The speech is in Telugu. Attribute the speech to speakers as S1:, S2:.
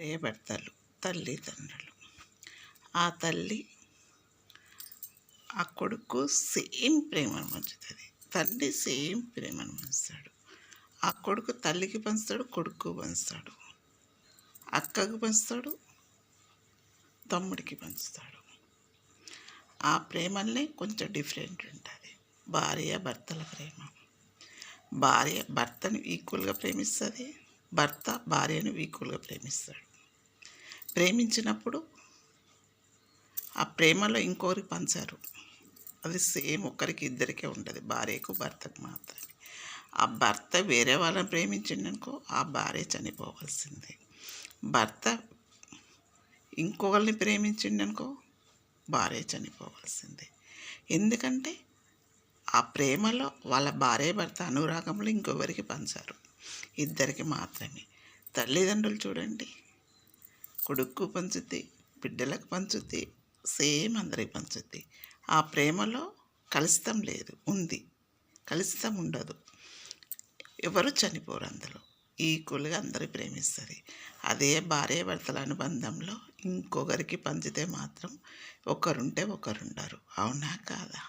S1: భార్యాభర్తలు, తల్లిదండ్రులు. ఆ తల్లి ఆ కొడుకు సేమ్ ప్రేమను పంచుతుంది, తండ్రి సేమ్ ప్రేమను పంచుతాడు. ఆ కొడుకు తల్లికి పంచుతాడు, కొడుకు పంచుతాడు, అక్కకు పంచుతాడు, తమ్ముడికి పంచుతాడు. ఆ ప్రేమల్ని కొంచెం డిఫరెంట్ ఉంటుంది. భార్య భర్తల ప్రేమ. భార్య భర్తను ఈక్వల్గా ప్రేమిస్తుంది, భర్త భార్యను ఈక్వల్గా ప్రేమిస్తాడు. ప్రేమించినప్పుడు ఆ ప్రేమలో ఇంకొకరికి పంచారు, అది సేమ్ ఒకరికి ఇద్దరికే ఉంటుంది, భార్యకు భర్తకు మాత్రమే. ఆ భర్త వేరే వాళ్ళని ప్రేమించిండనుకో ఆ భార్య చనిపోవాల్సిందే. భర్త ఇంకొకరిని ప్రేమించిండనుకో భార్య చనిపోవాల్సిందే. ఎందుకంటే ఆ ప్రేమలో వాళ్ళ భార్య భర్త అనురాగంలో ఇంకొకరికి పంచారు, ఇద్దరికి మాత్రమే. తల్లిదండ్రులు చూడండి, కొడుకు పంచుద్ది, బిడ్డలకు పంచుద్ది, సేమ్ అందరికి పంచుద్ది. ఆ ప్రేమలో కలుషితం లేదు, ఉంది, కలుషితం ఉండదు, ఎవరు చనిపోరు, అందులో ఈక్వల్గా అందరూ ప్రేమిస్తుంది. అదే భార్య భర్తల అనుబంధంలో ఇంకొకరికి పంచితే మాత్రం ఒకరుంటే ఒకరుండరు. అవునా కాదా?